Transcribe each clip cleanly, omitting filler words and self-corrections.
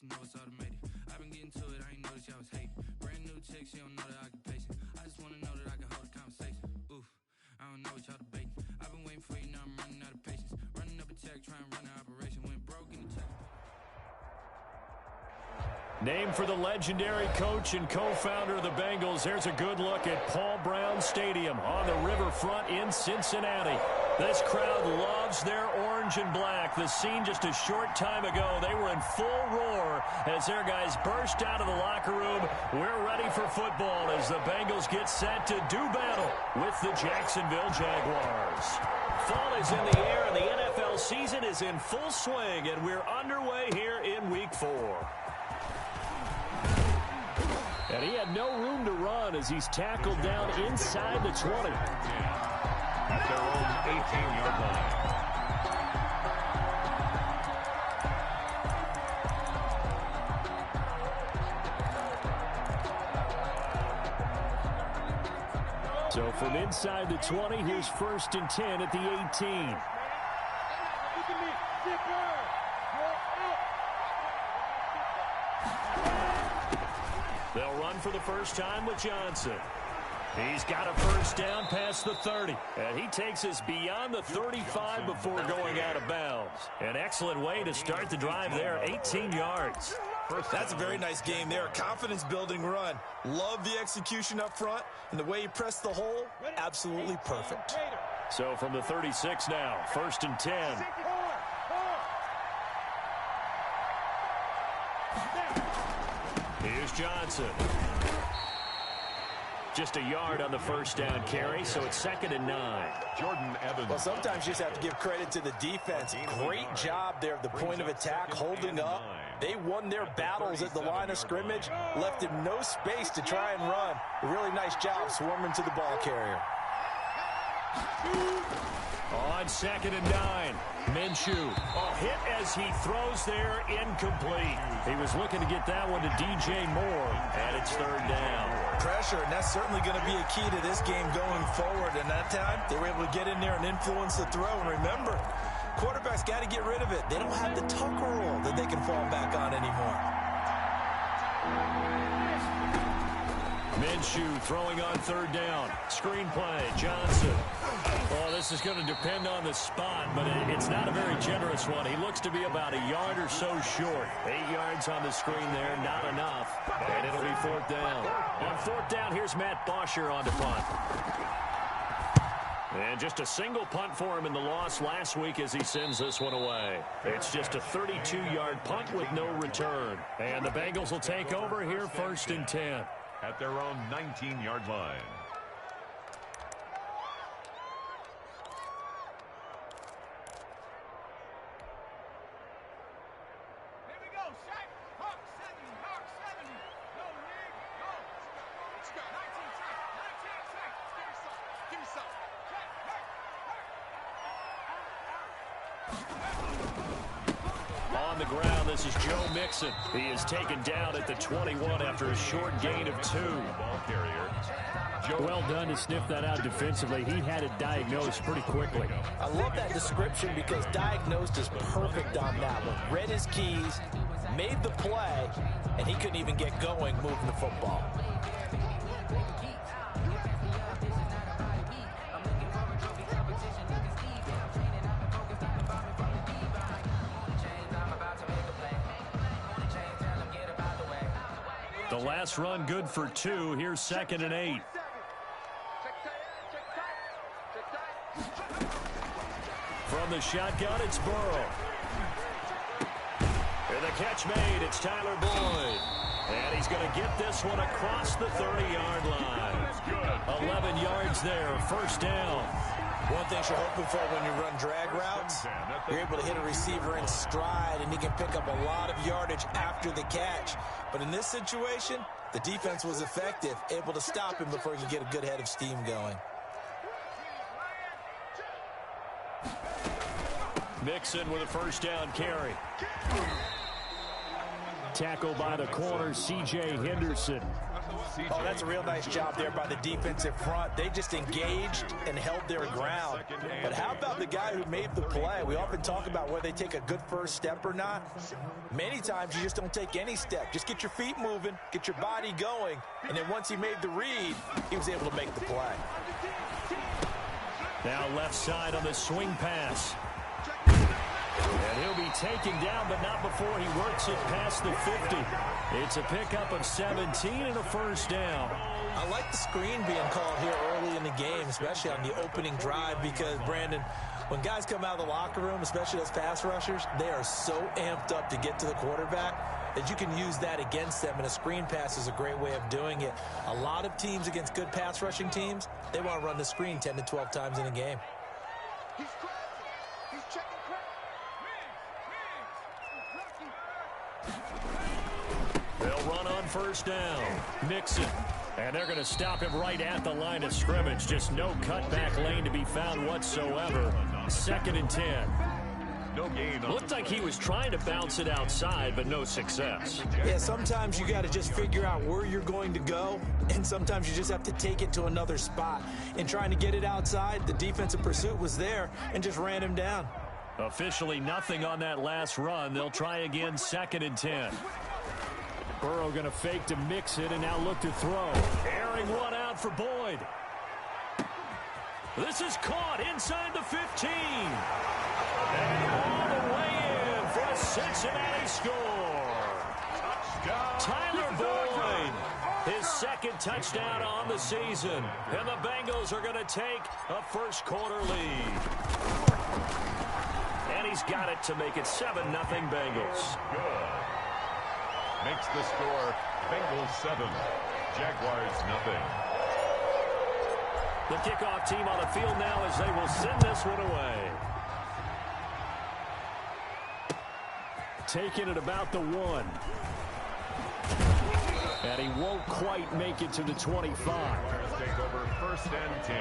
you know it's automated. I've been getting to it, I ain't noticed y'all was hating. Brand new chick, she don't know the occupation. I just wanna know that I can hold a conversation. Oof, I don't know what y'all debating. I've been waiting for you, now I'm running out of patience. Running up a check, trying to run an operation. Went broke in the check. Named for the legendary coach and co-founder of the Bengals, there's a good look at Paul Brown Stadium on the riverfront in Cincinnati. This crowd loves their orange and black. The scene just a short time ago, they were in full roar as their guys burst out of the locker room. We're ready for football as the Bengals get set to do battle with the Jacksonville Jaguars. Fall is in the air and the NFL season is in full swing, and we're underway here in Week 4. And he had no room to run as he's tackled down inside the 20. At their own 18-yard line. So from inside the 20, here's 1st and 10 at the 18. They'll run for the first time with Johnson. He's got a first down past the 30. And he takes us beyond the 35 before going out of bounds. An excellent way to start the drive there, 18 yards. That's a very nice game there. Confidence-building run. Love the execution up front. And the way he pressed the hole, absolutely perfect. So from the 36 now, 1st and 10. Here's Johnson. Just a yard on the first down carry, so it's 2nd and 9. Jordan Evans. Well, sometimes you just have to give credit to the defense. Great job there at the point of attack, holding up. They won their battles at the line of scrimmage, left him no space to try and run. A really nice job swarming to the ball carrier. On 2nd and 9, Minshew. A hit as he throws there, incomplete. He was looking to get that one to DJ Moore, and it's 3rd down. Pressure, and that's certainly going to be a key to this game going forward. And that time, they were able to get in there and influence the throw. And remember, quarterbacks got to get rid of it. They don't have the Tucker rule that they can fall back on anymore. Minshew throwing on 3rd down. Screen play, Johnson. Oh, this is going to depend on the spot, but it's not a very generous one. He looks to be about a yard or so short. 8 yards on the screen there, not enough. And it'll be 4th down. On 4th down, here's Matt Bosher on the punt. And just a single punt for him in the loss last week as he sends this one away. It's just a 32-yard punt with no return. And the Bengals will take over here 1st and 10. At their own 19-yard line. Here we go, Shaq. Hawk 70, Hawk 70. No rig, go. Let's go. 19 seconds. Give me some. Give me some. On the ground, this is Joe Mixon. He is taken down at the 21 after a short gain of 2. Ball carrier. Well done to sniff that out defensively. He had it diagnosed pretty quickly. I love that description because diagnosed is perfect on that one. Read his keys, made the play, and he couldn't even get going moving the football. The last run good for 2. Here's 2nd and 8. From the shotgun, it's Burrow. And the catch made. It's Tyler Boyd. And he's going to get this one across the 30-yard line. 11 yards there. 1st down. One thing you're hoping for when you run drag routes, you're able to hit a receiver in stride, and he can pick up a lot of yardage after the catch. But in this situation, the defense was effective, able to stop him before he could get a good head of steam going. Mixon with a 1st down carry. Tackled by the corner, C.J. Henderson. Oh, that's a real nice job there by the defensive front. They just engaged and held their ground. But how about the guy who made the play? We often talk about whether they take a good first step or not. Many times you just don't take any step. Just get your feet moving, get your body going, and then once he made the read, he was able to make the play. Now left side on the swing pass. And he'll be taken down, but not before he works it past the 50. It's a pickup of 17 and a first down. I like the screen being called here early in the game, especially on the opening drive, because, Brandon, when guys come out of the locker room, especially those pass rushers, they are so amped up to get to the quarterback that you can use that against them, and a screen pass is a great way of doing it. A lot of teams against good pass rushing teams, they want to run the screen 10 to 12 times in a game. He's crashing. He's checking crack. They'll run on first down. Mixon. And they're going to stop him right at the line of scrimmage. Just no cutback lane to be found whatsoever. 2nd and 10. No gain. Looked like he was trying to bounce it outside, but no success. Yeah, sometimes you got to just figure out where you're going to go, and sometimes you just have to take it to another spot. In trying to get it outside, the defensive pursuit was there and just ran him down. Officially nothing on that last run. They'll try again, 2nd and 10. Burrow going to fake to mix it and now look to throw. Airing one out for Boyd. This is caught inside the 15. And all the way in for a Cincinnati score. Touchdown. Tyler Boyd, his 2nd touchdown on the season. And the Bengals are going to take a first quarter lead. And he's got it to make it 7-0 Bengals. Good. Makes the score Bengals 7, Jaguars 0. The kickoff team on the field now as they will send this one away. Taking it about the 1. And he won't quite make it to the 25. Jaguars take over 1st and 10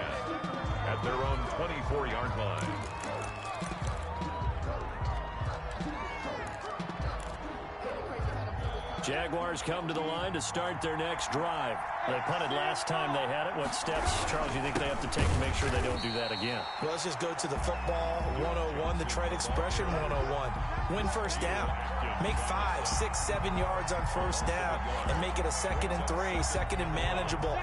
at their own 24-yard line. Jaguars come to the line to start their next drive. They punted last time they had it. What steps, Charles, do you think they have to take to make sure they don't do that again? Well, let's just go to the football 101, the trade expression 101. Win first down. Make 5, 6, 7 yards on first down and make it a 2nd and 3, 2nd and manageable.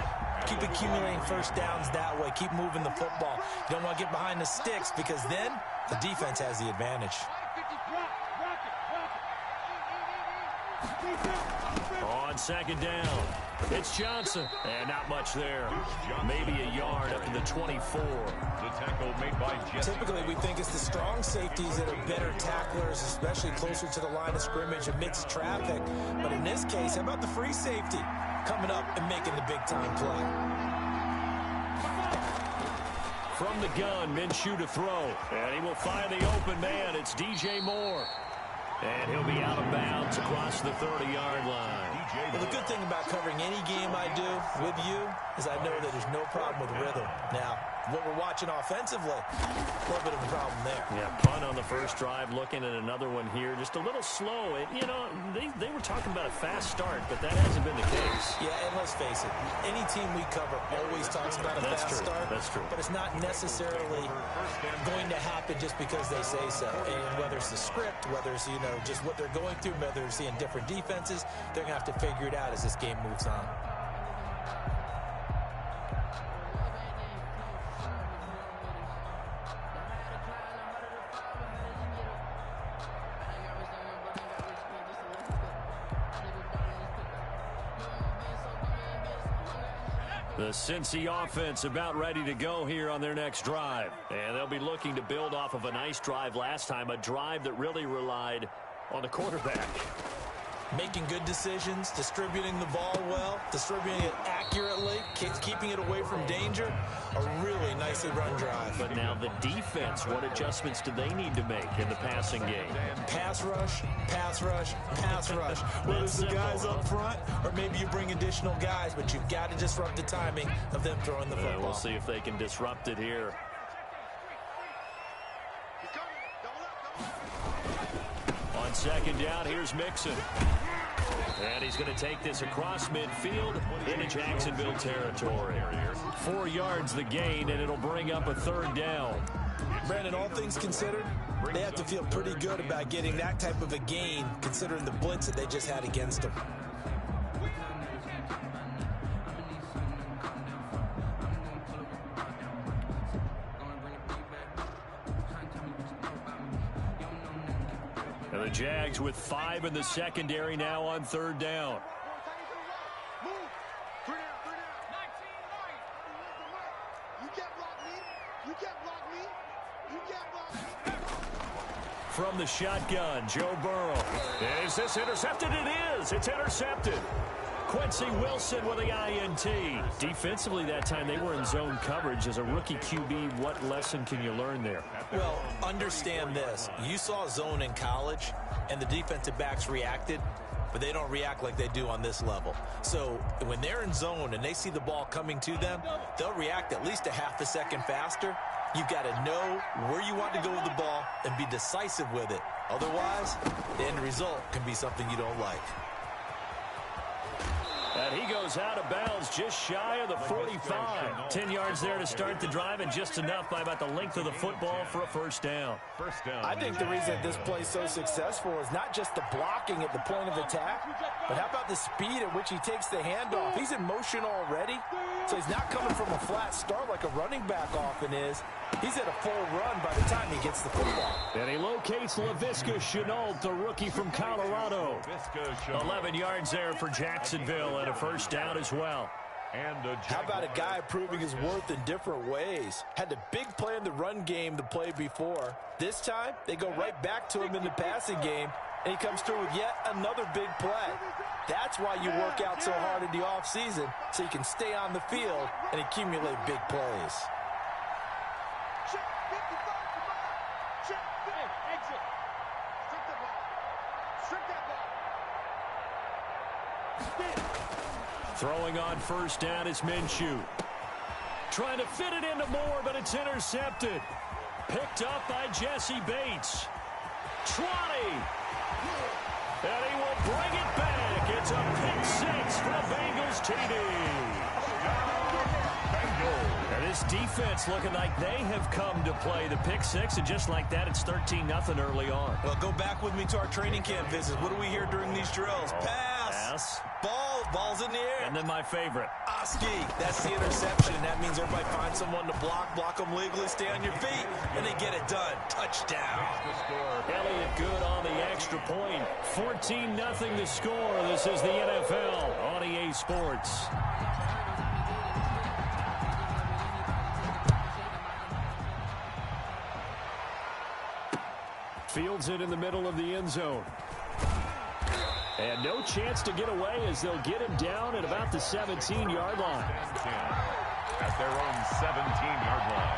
Keep accumulating first downs that way. Keep moving the football. You don't want to get behind the sticks because then the defense has the advantage. On 2nd down, it's Johnson. And not much there. Maybe a yard up to the 24. The tackle made by Jesse. Typically, we think it's the strong safeties that are better tacklers, especially closer to the line of scrimmage amidst traffic. But in this case, how about the free safety coming up and making the big-time play? From the gun, Minshew to throw. And he will find the open man. It's DJ Moore. And he'll be out of bounds across the 30-yard line. Well, the good thing about covering any game I do with you is I know that there's no problem with rhythm. Now, what we're watching offensively, a little bit of a problem there. Yeah, punt on the first drive, looking at another one here. Just a little slow. You know, they were talking about a fast start, but that hasn't been the case. Yeah, and let's face it, any team we cover always talks about a fast start. That's true. But it's not necessarily going to happen just because they say so. And whether it's the script, whether it's, you know, just what they're going through, whether they're seeing different defenses, they're going to have to figure it out as this game moves on. The Cincy offense about ready to go here on their next drive. And they'll be looking to build off of a nice drive last time, a drive that really relied on the quarterback. Making good decisions, distributing the ball well, distributing it accurately, keeping it away from danger. A really nicely run drive. But now the defense, what adjustments do they need to make in the passing game? Pass rush, pass rush, pass rush. Whether it's the guys up front or maybe you bring additional guys, but you've got to disrupt the timing of them throwing the football. We'll see if they can disrupt it here. On 2nd down, here's Mixon. And he's going to take this across midfield into Jacksonville territory. 4 yards the gain, and it'll bring up a 3rd down. Brandon, all things considered, they have to feel pretty good about getting that type of a gain, considering the blitz that they just had against them. And the Jags with 5 in the secondary now on 3rd down. From the shotgun, Joe Burrow. Is this intercepted? It is. It's intercepted. Quincy Wilson with the INT. Defensively that time, they were in zone coverage. As a rookie QB, what lesson can you learn there? Well, understand this. You saw zone in college, and the defensive backs reacted, but they don't react like they do on this level. So when they're in zone and they see the ball coming to them, they'll react at least a half a second faster. You've got to know where you want to go with the ball and be decisive with it. Otherwise, the end result can be something you don't like. And he goes out of bounds just shy of the 45. 10 yards there to start the drive, and just enough by about the length of the football for a 1st down. I think the reason this play is so successful is not just the blocking at the point of attack, but how about the speed at which he takes the handoff? He's in motion already, so he's not coming from a flat start like a running back often is. He's at a full run by the time he gets the football. And he locates Laviska Shenault, the rookie from Colorado. 11 yards there for Jacksonville, and a 1st down as well. How about a guy proving his worth in different ways? Had the big play in the run game the play before. This time, they go right back to him in the passing game, and he comes through with yet another big play. That's why you work out so hard in the offseason, so you can stay on the field and accumulate big plays. Throwing on 1st down is Minshew. Trying to fit it into Moore, but it's intercepted. Picked up by Jesse Bates. 20. And he will bring it back. It's a pick 6 for the Bengals TD. And this defense looking like they have come to play the pick 6, and just like that, it's 13-0 early on. Well, go back with me to our training camp visits. What do we hear during these drills? Pass. Ball's in the air. And then my favorite. Oski. That's the interception. That means everybody finds someone to block them legally, stay on your feet, and they get it done. Touchdown. Elliott good on the extra point. 14-0 the score. This is the NFL on EA Sports. Fields it in the middle of the end zone. And no chance to get away as they'll get him down at about the 17-yard line. At their own 17-yard line.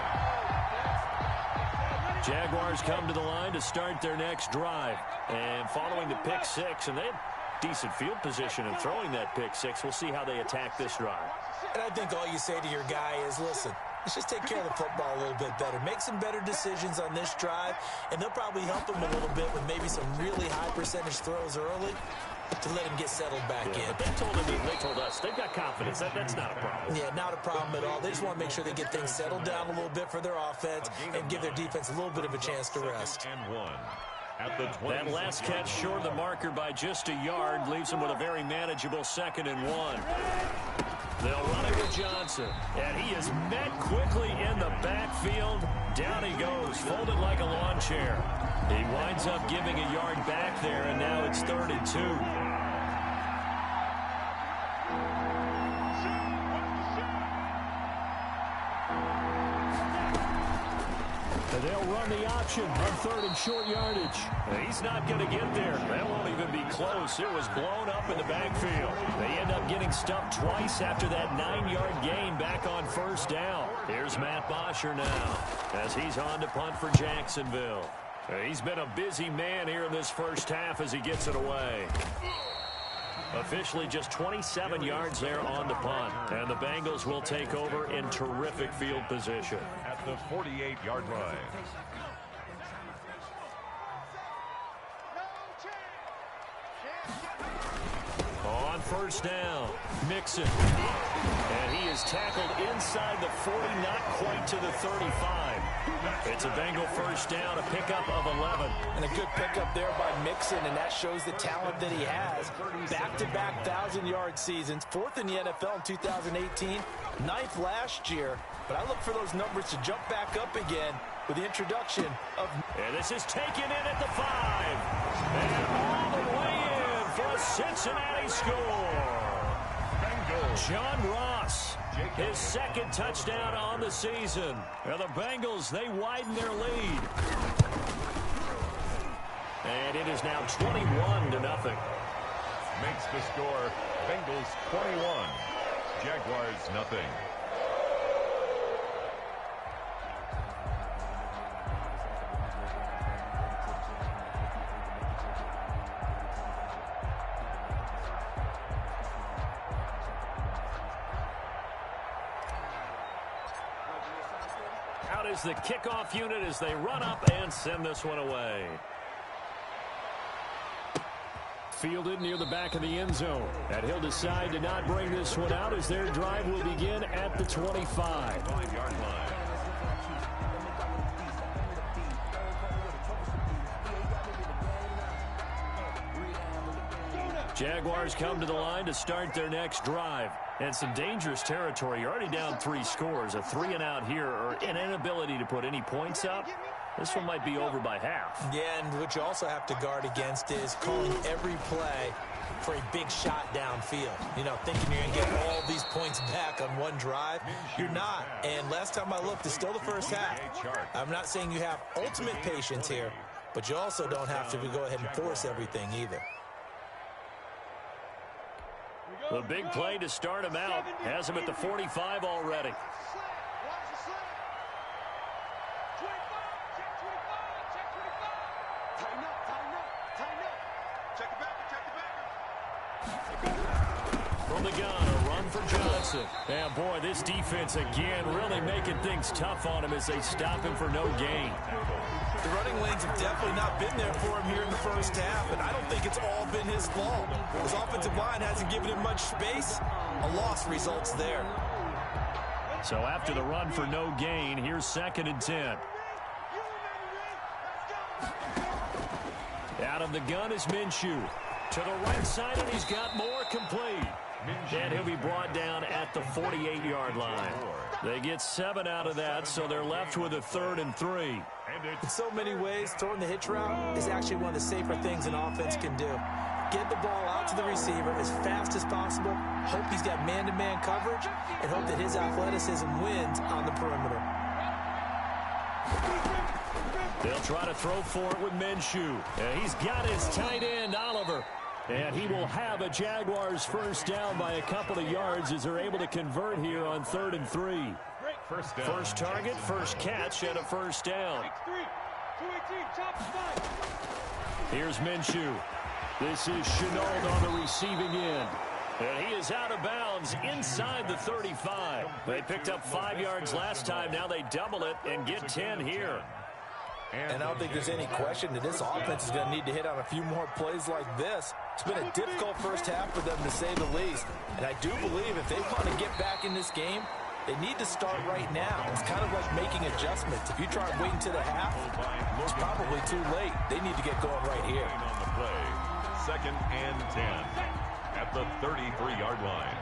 Jaguars come to the line to start their next drive. And following the pick 6, and they have decent field position in throwing that pick 6. We'll see how they attack this drive. And I think all you say to your guy is, listen, let's just take care of the football a little bit better. Make some better decisions on this drive, and they'll probably help him a little bit with maybe some really high percentage throws early to let him get settled back in. But they told us they've got confidence. That's not a problem. Yeah, not a problem at all. They just want to make sure they get things settled down a little bit for their offense and give their defense a little bit of a chance to rest. And 1. At the that last catch short of the marker by just a yard leaves him with a very manageable 2nd and 1. They'll run it with Johnson, and he is met quickly in the backfield. Down he goes, folded like a lawn chair. He winds up giving a yard back there, and now it's 3rd and 2. They'll run the option on 3rd and short yardage. He's not going to get there. That won't even be close. It was blown up in the backfield. They end up getting stuffed twice after that 9-yard gain back on 1st down. Here's Matt Bosher now as he's on to punt for Jacksonville. He's been a busy man here in this first half as he gets it away. Officially just 27 yards there on the punt. And the Bengals will take over in terrific field position. At the 48-yard line. first down. Mixon. And he is tackled inside the 40, not quite to the 35. It's a Bengal first down, a pickup of 11. And a good pickup there by Mixon, and that shows the talent that he has. Back-to-back 1,000-yard seasons, 4th in the NFL in 2018, 9th last year. But I look for those numbers to jump back up again with the introduction of... And this is taken in at the 5. And all the way in for a Cincinnati score. John Ross, his second touchdown on the season. And the Bengals, they widen their lead. And it is now 21-0. Makes the score Bengals 21, Jaguars nothing. Out is the kickoff unit as they run up and send this one away. Fielded near the back of the end zone. And he'll decide to not bring this one out as their drive will begin at the 25. 5-yard line. Jaguars come to the line to start their next drive. And some dangerous territory. You're already down 3 scores. A 3-and-out here or an inability to put any points up. This one might be over by half. Yeah, and what you also have to guard against is calling every play for a big shot downfield. You know, thinking you're going to get all these points back on one drive. You're not. And last time I looked, it's still the first half. I'm not saying you have ultimate patience here, but you also don't have to go ahead and force everything either. The big play to start him out. Has him at the 45 already. From the gun, a run for Johnson. And boy, this defense again really making things tough on him as they stop him for no gain. The running lanes have definitely not been there for him here in the first half, and I don't think it's all been his fault. His offensive line hasn't given him much space. A loss results there. So after the run for no gain, here's 2nd and 10. Out of the gun is Minshew. To the right side, and he's got more complete. And he'll be brought down at the 48-yard line. They get 7 out of that, so they're left with a 3rd and 3. In so many ways, throwing the hitch route is actually one of the safer things an offense can do. Get the ball out to the receiver as fast as possible, hope he's got man-to-man coverage, and hope that his athleticism wins on the perimeter. They'll try to throw for it with Minshew. And he's got his tight end, Oliver. And he will have a Jaguars first down by a couple of yards as they're able to convert here on 3rd and 3. First target, first catch, and a first down. Here's Minshew. This is Chenault on the receiving end. And he is out of bounds inside the 35. They picked up 5 yards last time. Now they double it and get 10 here. And I don't think there's any question that this offense is going to need to hit on a few more plays like this. It's been a difficult first half for them, to say the least. And I do believe if they want to get back in this game, they need to start right now. It's kind of like making adjustments. If you try and wait until the half, it's probably too late. They need to get going right here. On the play, 2nd and 10 at the 33-yard line.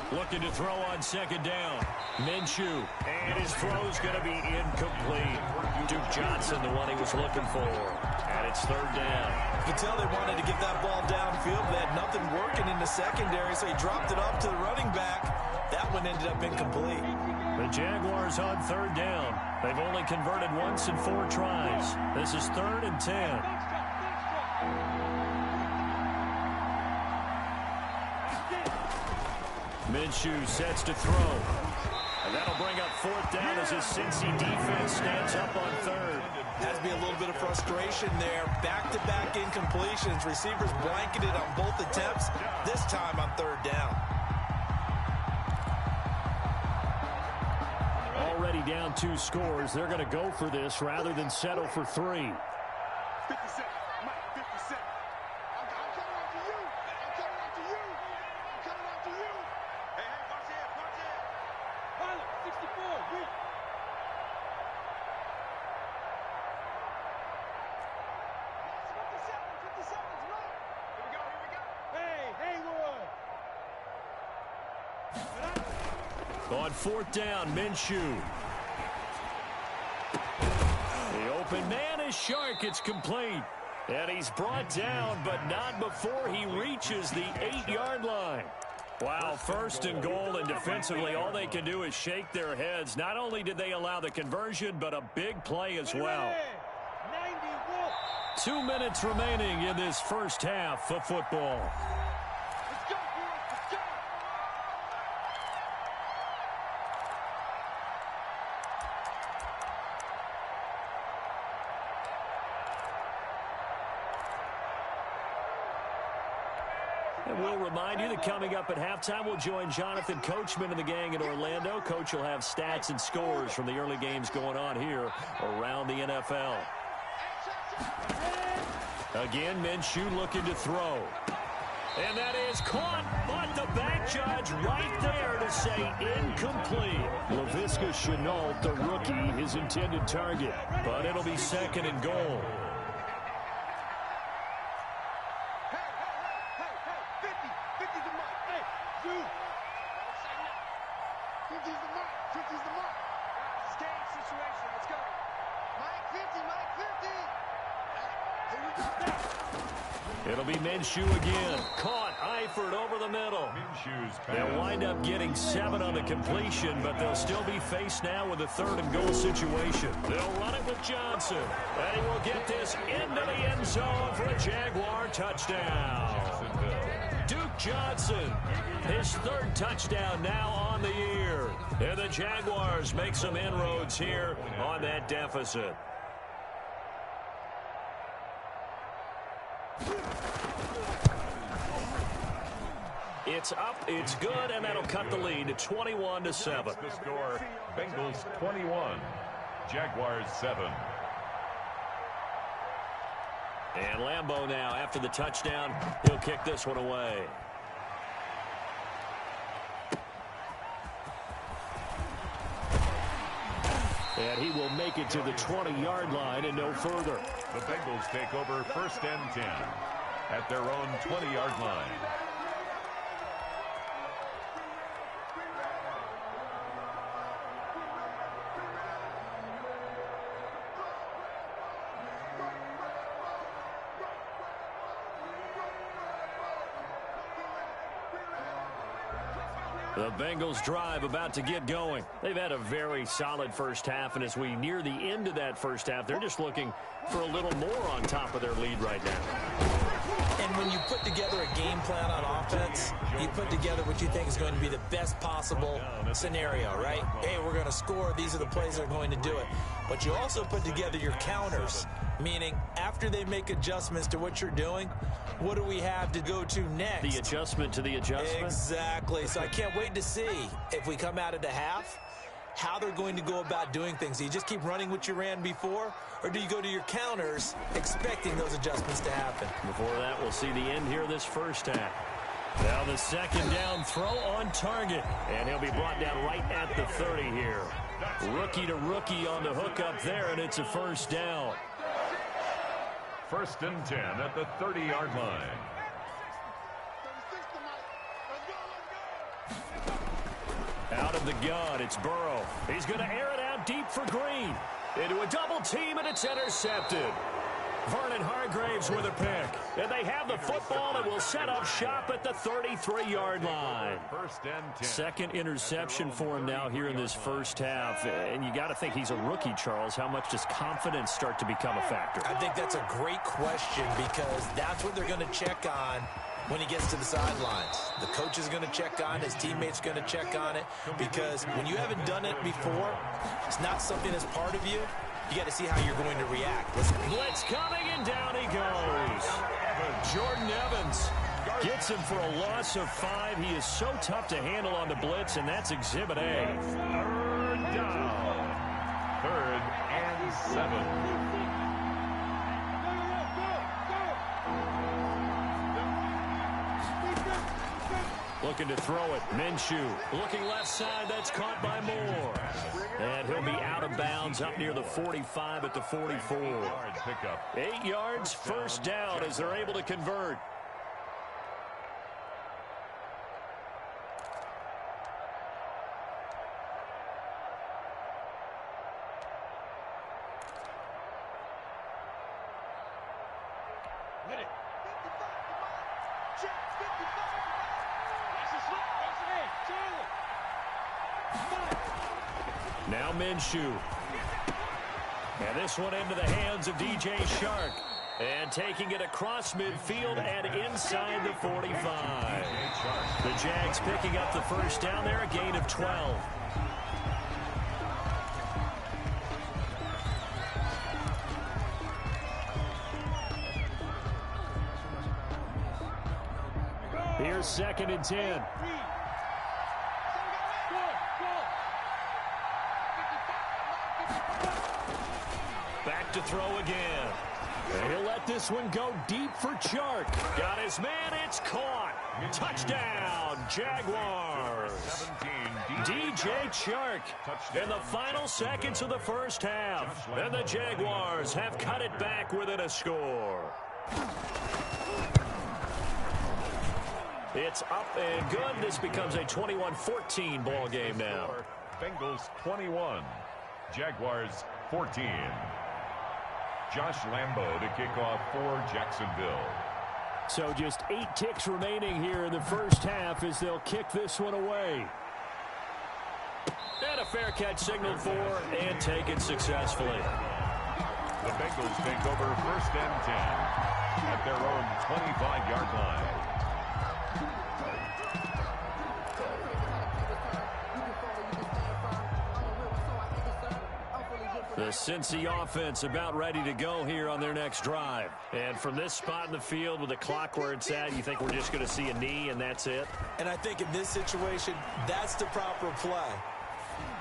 Looking to throw on 2nd down. Minshew. And his throw's going to be incomplete. Duke Johnson, the one he was looking for. And it's 3rd down. You can tell they wanted to get that ball downfield. They had nothing working in the secondary, so he dropped it off to the running back. That one ended up incomplete. The Jaguars on 3rd down. They've only converted once in 4 tries. This is 3rd and 10. Minshew sets to throw. And that'll bring up 4th down as his Cincy defense stands up on 3rd. Has to be a little bit of frustration there. Back-to-back incompletions. Receivers blanketed on both attempts, this time on 3rd down. Already down 2 scores. They're going to go for this rather than settle for 3. On fourth down, Minshew. The open man is Shark. It's complete. And he's brought down, but not before he reaches the 8-yard line. Wow, first and goal, and defensively all they can do is shake their heads. Not only did they allow the conversion, but a big play as well. 2 minutes remaining in this first half of football. And we'll remind you that coming up at halftime, we'll join Jonathan Coachman and the gang in Orlando. Coach will have stats and scores from the early games going on here around the NFL. Again, Minshew looking to throw. And that is caught, but the back judge right there to say incomplete. Laviska Shenault, the rookie, his intended target. But it'll be second and goal. It'll be Minshew again. Caught, Eifert over the middle. They'll wind up getting 7 on the completion, but they'll still be faced now with a third and goal situation. They'll run it with Johnson. And he will get this into the end zone for a Jaguar touchdown. Duke Johnson, his third touchdown now on the year. And the Jaguars make some inroads here on that deficit. It's up, it's good, and that'll cut the lead to 21-7. The score, Bengals 21, Jaguars 7. And Lambeau now, after the touchdown, he'll kick this one away. And he will make it to the 20-yard line and no further. The Bengals take over first and 10 at their own 20-yard line. The Bengals drive about to get going. They've had a very solid first half, and as we near the end of that first half, they're just looking for a little more on top of their lead right now. And when you put together a game plan on offense, you put together what you think is going to be the best possible scenario, right? Hey, we're going to score. These are the plays that are going to do it. But you also put together your counters, meaning after they make adjustments to what you're doing, what do we have to go to next? The adjustment to the adjustment? Exactly. So I can't wait to see if we come out of the half, how they're going to go about doing things. Do you just keep running what you ran before, or do you go to your counters expecting those adjustments to happen? Before that, we'll see the end here this first half. Now the second down throw on target, and he'll be brought down right at the 30 here. Rookie to rookie on the hook up there, and it's a first down. First and 10 at the 30-yard line. Out of the gun, it's Burrow. He's going to air it out deep for Green. Into a double team, and it's intercepted. Vernon Hargreaves with a pick. And they have the football and will set up shop at the 33-yard line. First and 10. Second interception for him now here in this first half. And you got to think he's a rookie, Charles. How much does confidence start to become a factor? I think that's a great question because that's what they're going to check on when he gets to the sidelines. The coach is going to check on it. His teammates are going to check on it because when you haven't done it before, it's not something that's part of you. You got to see how you're going to react. Blitz coming, and down he goes. Jordan Evans gets him for a loss of 5. He is so tough to handle on the blitz, and that's Exhibit A. Third down. 3rd and 7. Looking to throw it. Minshew looking left side. That's caught by Moore. And he'll be out of bounds up near the 45 at the 44. 8 yards, first down as they're able to convert. Now Minshew. And this one into the hands of DJ Shark. And taking it across midfield and inside the 45. The Jags picking up the first down there, a gain of 12. Here's 2nd and 10. Back to throw again. And he'll let this one go deep for Chark. Got his man, it's caught. Touchdown, Jaguars. 17, DJ Chark in the final seconds of the first half. And the Jaguars have cut it back within a score. It's up and good. This becomes a 21-14 ball game now. Bengals 21, Jaguars 14. Josh Lambo to kick off for Jacksonville. So just 8 ticks remaining here in the first half as they'll kick this one away. And a fair catch signaled for and taken successfully. The Bengals take over 1st and 10 at their own 25-yard line. The Cincy offense about ready to go here on their next drive. And from this spot in the field with the clock where it's at, you think we're just going to see a knee and that's it? And I think in this situation, that's the proper play.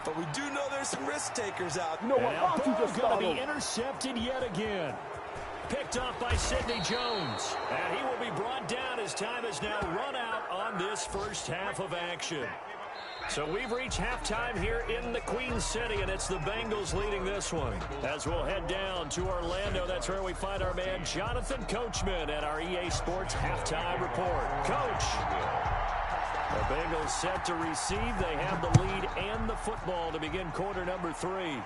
But we do know there's some risk takers out. You know what? Now Burrow's going to be intercepted yet again. Picked off by Sidney Jones. And he will be brought down as time has now run out on this first half of action. So we've reached halftime here in the Queen City, and it's the Bengals leading this one. As we'll head down to Orlando, that's where we find our man Jonathan Coachman at our EA Sports Halftime Report. Coach, the Bengals set to receive. They have the lead and the football to begin quarter number 3.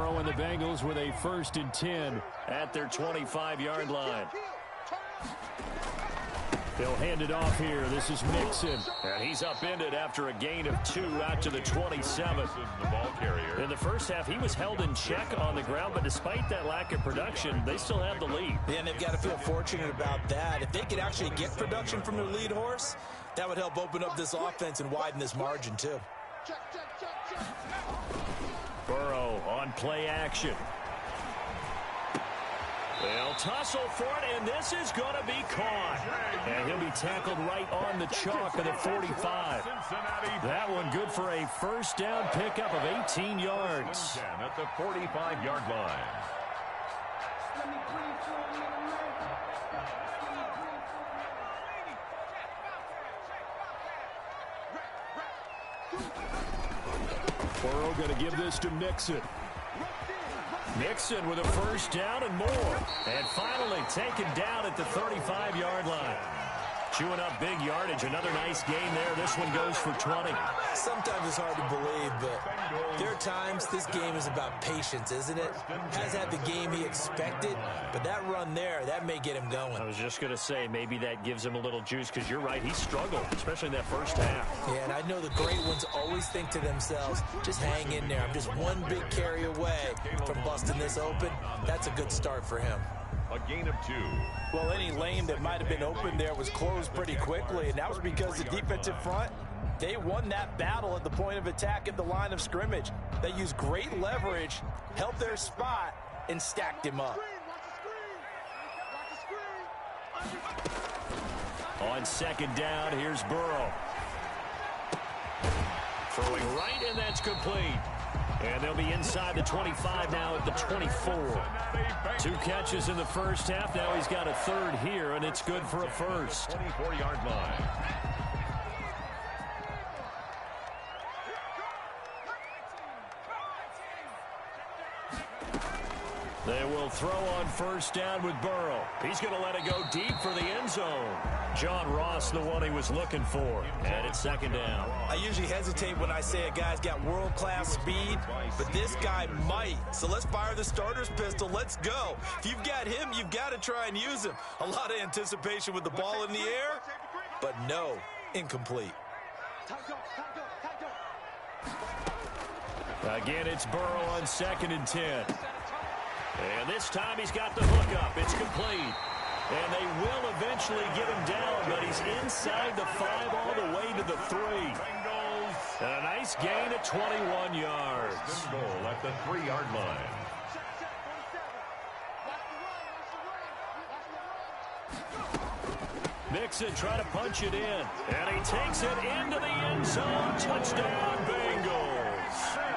And the Bengals with a 1st and 10 at their 25-yard line. They'll hand it off here. This is Mixon. And he's upended after a gain of 2 out to the 27. The ball carrier. In the first half, he was held in check on the ground, but despite that lack of production, they still have the lead. Yeah, and they've got to feel fortunate about that. If they could actually get production from their lead horse, that would help open up this offense and widen this margin, too. Burrow on play action. They'll tussle for it, and this is going to be caught. And he'll be tackled right on the chalk of the 45. That one good for a first down pickup of 18 yards. At the 45-yard line. Burrow going to give this to Mixon. Mixon with a first down and more. And finally taken down at the 35-yard line. Chewing up big yardage. Another nice gain there. This one goes for 20. Sometimes it's hard to believe, but there are times this game is about patience, isn't it? Has had the game he expected, but that run there, that may get him going. I was just going to say, maybe that gives him a little juice, because you're right, he struggled, especially in that first half. Yeah, and I know the great ones always think to themselves, just hang in there. I'm just one big carry away from busting this open. That's a good start for him. A gain of 2. Well, any lane that might have been open there was closed pretty quickly, and that was because the defensive front, they won that battle at the point of attack at the line of scrimmage. They used great leverage, held their spot, and stacked him up. On second down, here's Burrow. Throwing right, and that's complete. And they'll be inside the 25 now at the 24. 2 catches in the first half. Now he's got a third here, and it's good for a first. 24-yard line. They will throw on first down with Burrow. He's going to let it go deep for the end zone. John Ross, the one he was looking for. And it's second down. I usually hesitate when I say a guy's got world-class speed, but this guy might. So let's fire the starter's pistol. Let's go. If you've got him, you've got to try and use him. A lot of anticipation with the ball in the air, but no, incomplete. Again, it's Burrow on 2nd and 10. And this time he's got the hook up. It's complete. And they will eventually get him down, but he's inside the 5 all the way to the 3. And a nice gain at 21 yards. Goal at the 3-yard line. Mixon trying to punch it in. And he takes it into the end zone. Touchdown, Bengals.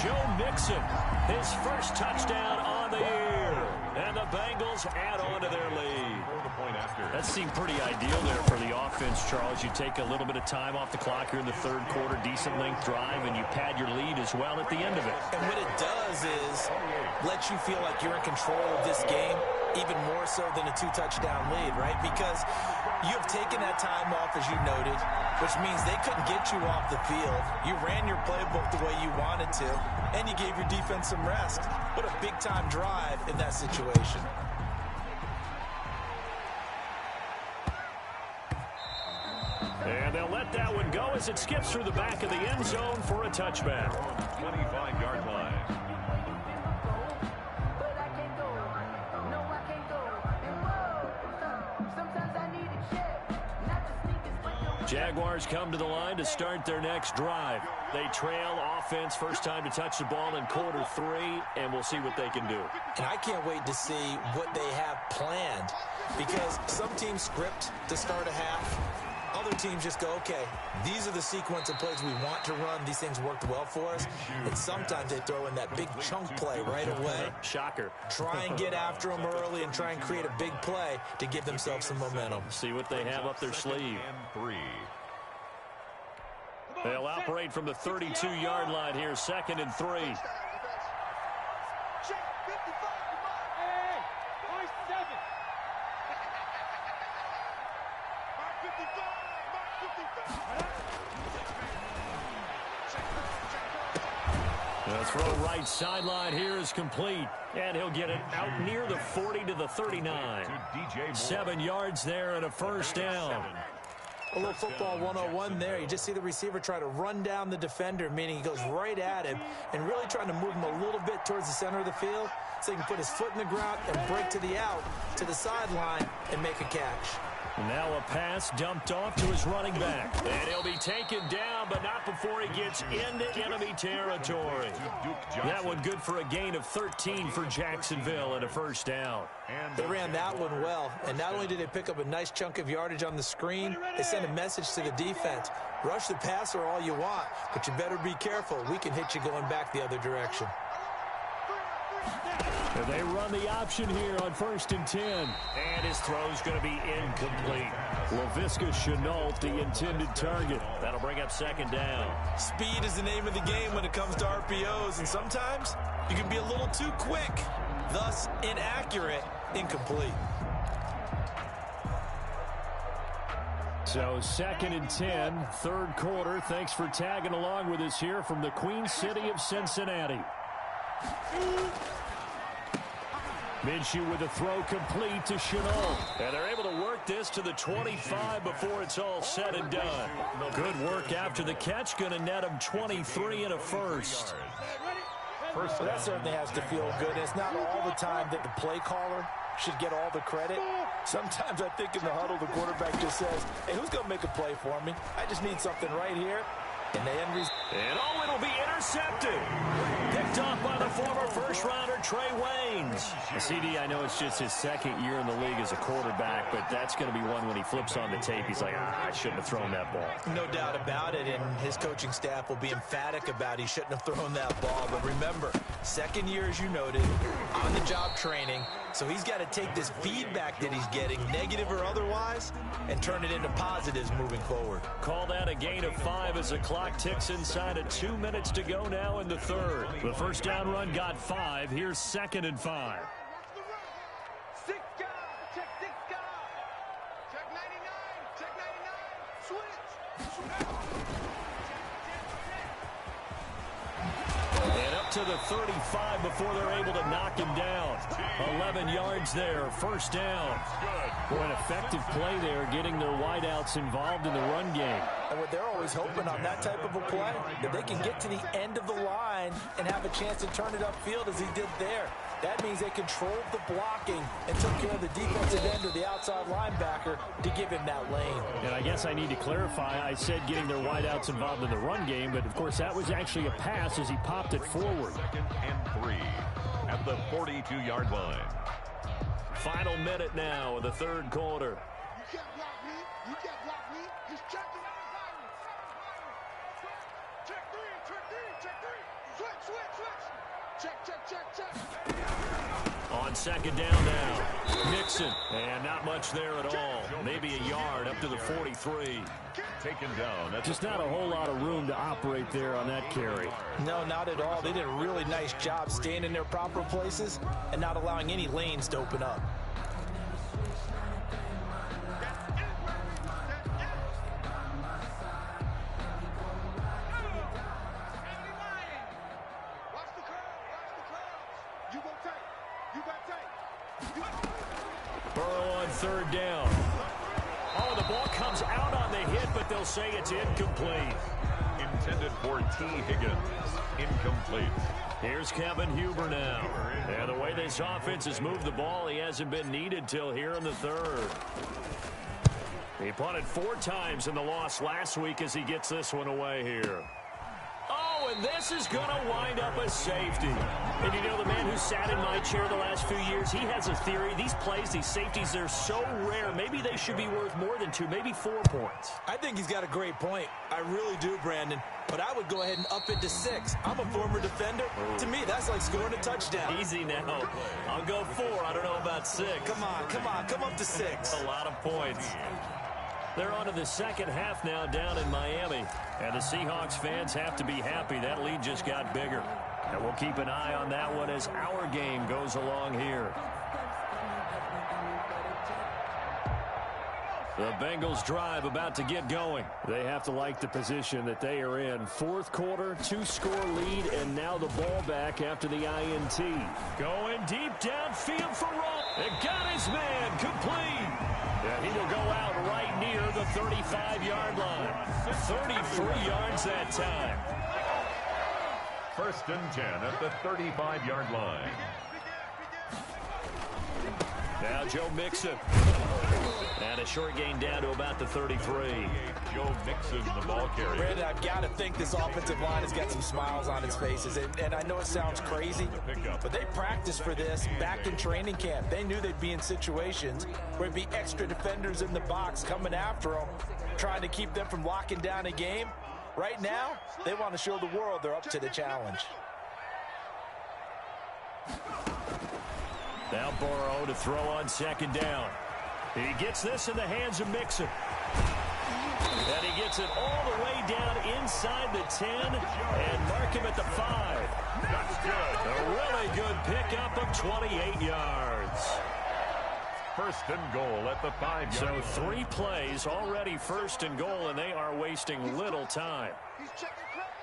Joe Mixon, his first touchdown on the year. And the Bengals add on to their lead. That seemed pretty ideal there for the offense, Charles. You take a little bit of time off the clock here in the third quarter, decent length drive, and you pad your lead as well at the end of it. And what it does is let you feel like you're in control of this game, even more so than a 2-touchdown lead, right? Because you have taken that time off, as you noted, which means they couldn't get you off the field. You ran your playbook the way you wanted to, and you gave your defense some rest. What a big-time drive in that situation. And they'll let that one go as it skips through the back of the end zone for a touchback. 25-yard line. Jaguars come to the line to start their next drive. They trail offense, first time to touch the ball in quarter 3, and we'll see what they can do. And I can't wait to see what they have planned, because some teams script to start a half. Other teams just go, okay, these are the sequence of plays we want to run. These things worked well for us. And sometimes they throw in that big chunk play right away. Shocker. Try and get after them early and try and create a big play to give themselves some momentum. See what they have up their sleeve. They'll operate from the 32-yard line here, 2nd and 3. The throw right sideline here is complete. And he'll get it out near the 40 to the 39. 7 yards there and a first down. A little football 101 there. You just see the receiver try to run down the defender, meaning he goes right at him and really trying to move him a little bit towards the center of the field so he can put his foot in the ground and break to the out, to the sideline, and make a catch. Now a pass dumped off to his running back. And he'll be taken down, but not before he gets into enemy territory. That one good for a gain of 13 for Jacksonville and a first down. They ran that one well, and not only did they pick up a nice chunk of yardage on the screen, they sent a message to the defense. Rush the passer all you want, but you better be careful. We can hit you going back the other direction. And they run the option here on 1st and 10. And his throw's going to be incomplete. Laviska Shenault, the intended target. That'll bring up 2nd down. Speed is the name of the game when it comes to RPOs, and sometimes you can be a little too quick, thus inaccurate, incomplete. So 2nd and 10, third quarter. Thanks for tagging along with us here from the Queen City of Cincinnati. Minshew with a throw complete to Shenault. And they're able to work this to the 25 before it's all said and done. Good work after the catch. Going to net him 23 and a first. Well, that certainly has to feel good. And it's not all the time that the play caller should get all the credit. Sometimes I think in the huddle, the quarterback just says, hey, who's going to make a play for me? I just need something right here. And they end. And oh, it'll be intercepted. Picked off by the former first-rounder Trey Waynes. CD, I know it's just his 2nd year in the league as a quarterback, but that's going to be one when he flips on the tape. He's like, I shouldn't have thrown that ball. No doubt about it, and his coaching staff will be emphatic about he shouldn't have thrown that ball. But remember, 2nd year, as you noted, on-the-job training. So he's got to take this feedback that he's getting, negative or otherwise, and turn it into positives moving forward. Call that a gain of 5 as the clock ticks inside of 2 minutes to go now in the third. The first down run got 5. Here's 2nd and 5. 6 guys. Check 6 guys. Check 99. And up to the 35 before they're able to knock him down. 11 yards there, first down. Boy, an effective play there, getting their wideouts involved in the run game. And what they're always hoping on that type of a play, that they can get to the end of the line and have a chance to turn it upfield as he did there. That means they controlled the blocking and took care of the defensive end or the outside linebacker to give him that lane. And I guess I need to clarify, I said getting their wideouts involved in the run game, but of course that was actually a pass as he popped it forward. 2nd and 3 at the 42-yard line. Final minute now of the third quarter. You can't block me. You can't block me. He's checking out the check three, check three, check three. Switch. Check. On second down now, Mixon, and not much there at all. Maybe a yard up to the 43. Taken down. Just not a whole lot of room to operate there on that carry. No, not at all. They did a really nice job staying in their proper places and not allowing any lanes to open up. Burrow on third down. Oh, the ball comes out on the hit, but they'll say it's incomplete. Intended for T. Higgins. Incomplete. Here's Kevin Huber now. And the way this offense has moved the ball, he hasn't been needed till here in the third. He punted 4 times in the loss last week as he gets this one away here. Oh, and this is going to wind up a safety. And you know, the man who sat in my chair the last few years, he has a theory. These plays, these safeties, they're so rare. Maybe they should be worth more than 2, maybe 4 points. I think he's got a great point. I really do, Brandon. But I would go ahead and up it to 6. I'm a former defender. To me, that's like scoring a touchdown. Easy now. I'll go 4. I don't know about 6. Come up to 6. A lot of points. They're on to the second half now down in Miami. And the Seahawks fans have to be happy. That lead just got bigger. And we'll keep an eye on that one as our game goes along here. The Bengals drive about to get going. They have to like the position that they are in. Fourth quarter, 2-score lead, and now the ball back after the INT. Going deep downfield for Roll. And got his man complete. And he will go out right near the 35-yard line. 33 yards that time. 1st and 10 at the 35-yard line. Now Joe Mixon. And a short gain down to about the 33. Joe Mixon, the ball carrier. Brandon, I've got to think this offensive line has got some smiles on its faces. And I know it sounds crazy, but they practiced for this back in training camp. They knew they'd be in situations where it'd be extra defenders in the box coming after them, trying to keep them from locking down a game. Right now, they want to show the world they're up to the challenge. Now Burrow to throw on second down. He gets this in the hands of Mixon. And he gets it all the way down inside the 10 and mark him at the 5. That's good. A really good pickup of 28 yards. 1st and goal at the 5-yard So line. 3 plays already 1st and goal, and they are wasting little time. He's checking credit.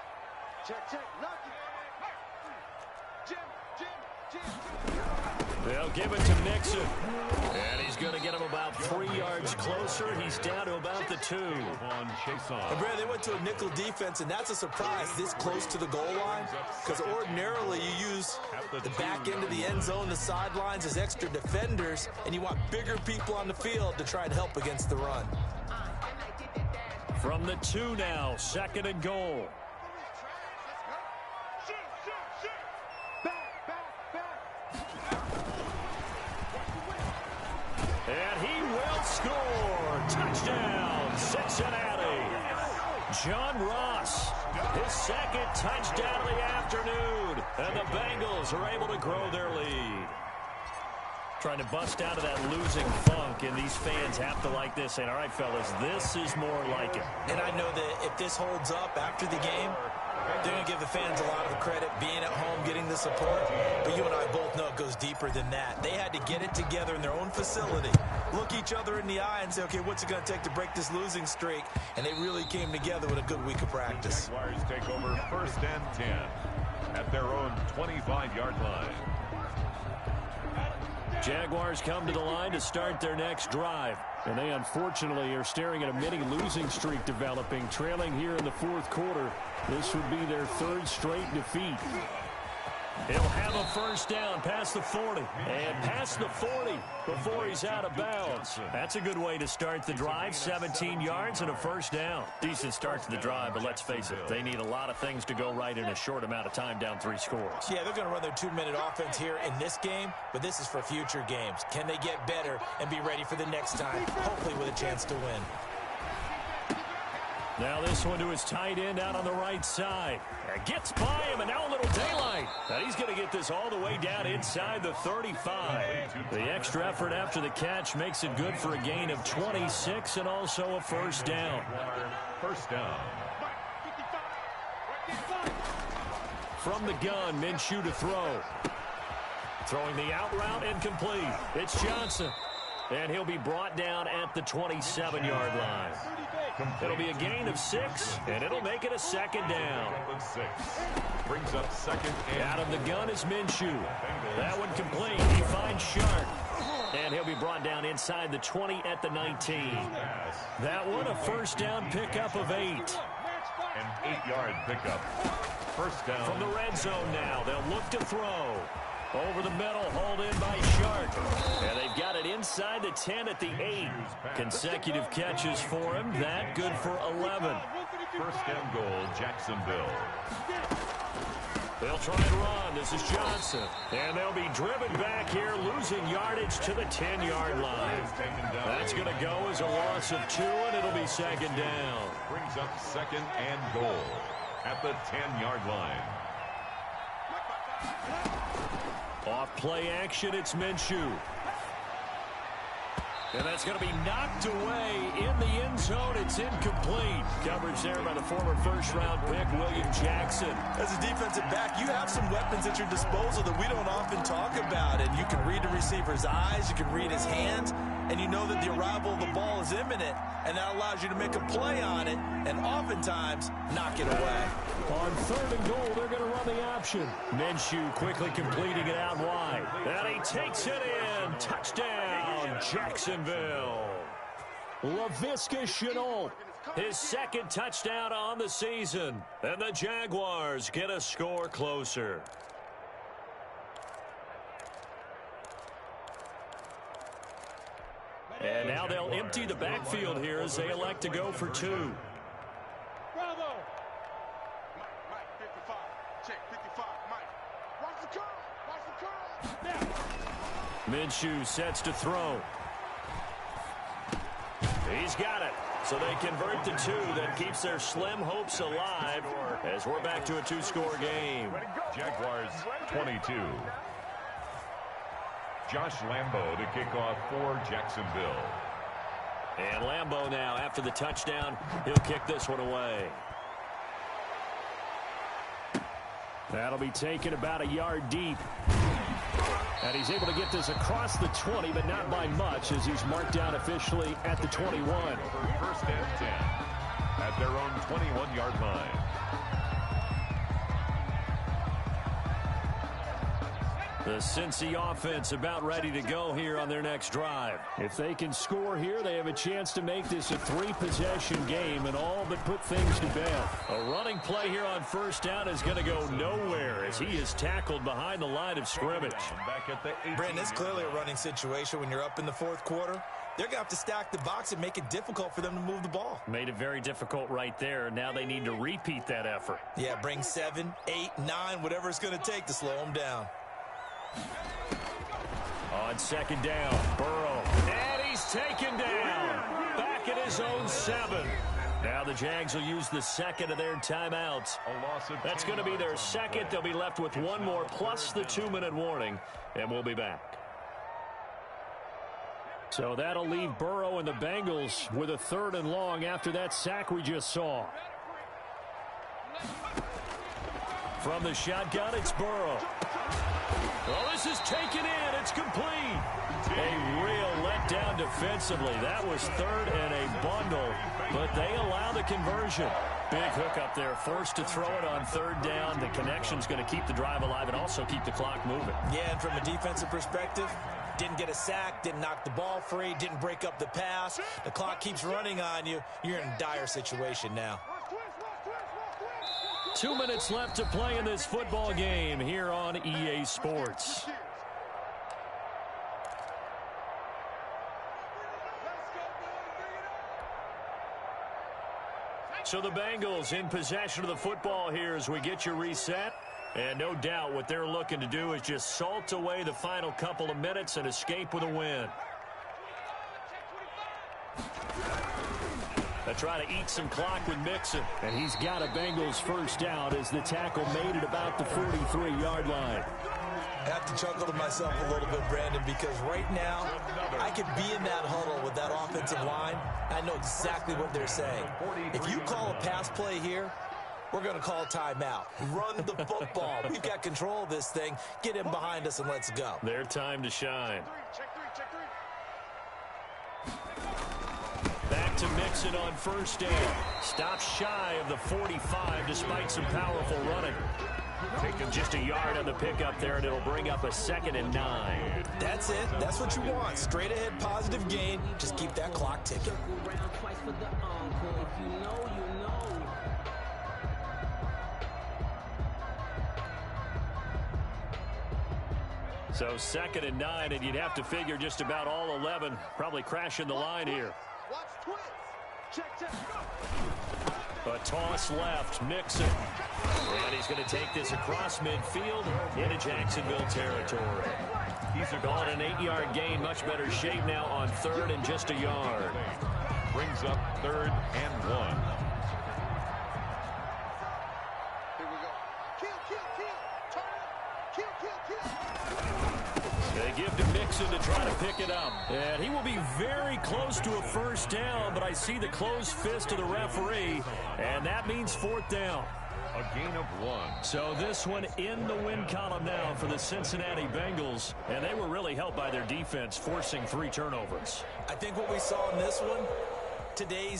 Check. Lucky. Jim. They'll give it to Mixon. And he's going to get him about 3 yards closer. He's down to about the 2. On Chason. And Brad, they went to a nickel defense, and that's a surprise this close to the goal line, because ordinarily you use the back end of the end zone, the sidelines as extra defenders, and you want bigger people on the field to try and help against the run. From the 2 now, 2nd and goal. And he will score. Touchdown, Cincinnati. John Ross, his 2nd touchdown of the afternoon. And the Bengals are able to grow their lead. Trying to bust out of that losing funk, and these fans have to like this. Saying, all right, fellas, this is more like it. And I know that if this holds up after the game, they're going to give the fans a lot of credit, being at home, getting the support. But you and I both know it goes deeper than that. They had to get it together in their own facility look each other in the eye and say, okay, what's it going to take to break this losing streak? And they really came together with a good week of practice. The Jaguars take over 1st and 10 at their own 25-yard line. Jaguars come to the line to start their next drive. And they unfortunately are staring at a mini losing streak developing, trailing here in the 4th quarter. This would be their 3rd straight defeat. He'll have a first down past the 40. And past the 40 before he's out of bounds. That's a good way to start the drive. 17 yards and a first down. Decent start to the drive, but let's face it, they need a lot of things to go right in a short amount of time, down 3 scores. Yeah, they're going to run their 2-minute offense here in this game, but this is for future games. Can they get better and be ready for the next time, hopefully with a chance to win? Now this one to his tight end out on the right side. Gets by him, and now a little daylight. And he's going to get this all the way down inside the 35. The extra effort after the catch makes it good for a gain of 26 and also a first down. First down. From the gun, Minshew to throw. Throwing the out route incomplete. It's Johnson. And he'll be brought down at the 27-yard line. It'll be a gain of 6, and it'll make it a second down. Brings up second and out of the gun is Minshew. That one complete. He finds Sharp. And he'll be brought down inside the 20 at the 19. That one a first down pickup of 8. An 8-yard pickup. First down. From the red zone now. They'll look to throw. Over the middle, hauled in by Sharp. And they've got it inside the 10 at the 8. Consecutive catches for him. That good for 11. First and goal, Jacksonville. They'll try and run. This is Johnson. And they'll be driven back here, losing yardage to the 10-yard line. That's going to go as a loss of 2, and it'll be second down. Brings up second and goal at the 10-yard line. Off play action, it's Minshew. And that's going to be knocked away in the end zone. It's incomplete. Coverage there by the former first-round pick, William Jackson. As a defensive back, you have some weapons at your disposal that we don't often talk about. And you can read the receiver's eyes, you can read his hands, and you know that the arrival of the ball is imminent, and that allows you to make a play on it and oftentimes knock it away. On 3rd and goal, they're going to run the option. Minshew quickly completing it out wide. And he takes it in. Touchdown, Jacksonville. Laviska Shenault, his 2nd touchdown on the season. And the Jaguars get a score closer. And now they'll empty the backfield here as they elect to go for 2. Bravo. Mike, 55. Check 55. Mike. Watch the curl. Watch the curl. Now. Minshew sets to throw. He's got it. So they convert the 2. That keeps their slim hopes alive as we're back to a 2-score game. Jaguars 22. Josh Lambo to kick off for Jacksonville. And Lambo now, after the touchdown, he'll kick this one away. That'll be taken about a yard deep. And he's able to get this across the 20, but not by much, as he's marked down officially at the 21. First and 10 at their own 21-yard line. The Cincy offense about ready to go here on their next drive. If they can score here, they have a chance to make this a 3-possession game and all but put things to bed. A running play here on first down is going to go nowhere as he is tackled behind the line of scrimmage. Brandon, it's clearly a running situation when you're up in the 4th quarter. They're going to have to stack the box and make it difficult for them to move the ball. Made it very difficult right there. Now they need to repeat that effort. Yeah, bring 7, 8, 9, whatever it's going to take to slow them down. On second down, Burrow. And he's taken down. Back at his own 7. Now the Jags will use the 2nd of their timeouts. That's going to be their 2nd. They'll be left with 1 more plus the 2-minute warning. And we'll be back. So that'll leave Burrow and the Bengals with a 3rd and long after that sack we just saw. From the shotgun, it's Burrow. Well, this is taken in. It's complete. A real letdown defensively. That was third and a bundle, but they allow the conversion. Big hook up there, forced to throw it on third down. The connection's going to keep the drive alive and also keep the clock moving. Yeah, and from a defensive perspective, didn't get a sack, didn't knock the ball free, didn't break up the pass. The clock keeps running on you. You're in a dire situation now. 2 minutes left to play in this football game here on EA Sports. So the Bengals in possession of the football here as we get you reset. And no doubt what they're looking to do is just salt away the final couple of minutes and escape with a win. They try to eat some clock with Mixon. And he's got a Bengals first down as the tackle made it about the 43-yard line. I have to chuckle to myself a little bit, Brandon, because right now I could be in that huddle with that offensive line. I know exactly what they're saying. If you call a pass play here, we're going to call timeout. Run the football. We've got control of this thing. Get him behind us and let's go. Their time to shine. Back to Mixon on first down. Stops shy of the 45 despite some powerful running. Taking just a yard on the pickup there, and it'll bring up a 2nd and 9. That's it. That's what you want. Straight ahead, positive gain. Just keep that clock ticking. So 2nd and 9, and you'd have to figure just about all 11 probably crashing the line here. A toss left, Mixon. And he's going to take this across midfield into Jacksonville territory. He's got an 8-yard gain, much better shape now on 3rd and just a yard. Brings up 3rd and 1. Here we go. Kill. Turn it. Kill. They give to Mixon to try to pick it up. And he will be very close to a first down, but I see the closed fist of the referee, and that means 4th down. A gain of 1. So this one in the win column now for the Cincinnati Bengals, and they were really helped by their defense, forcing 3 turnovers. I think what we saw in this one, today's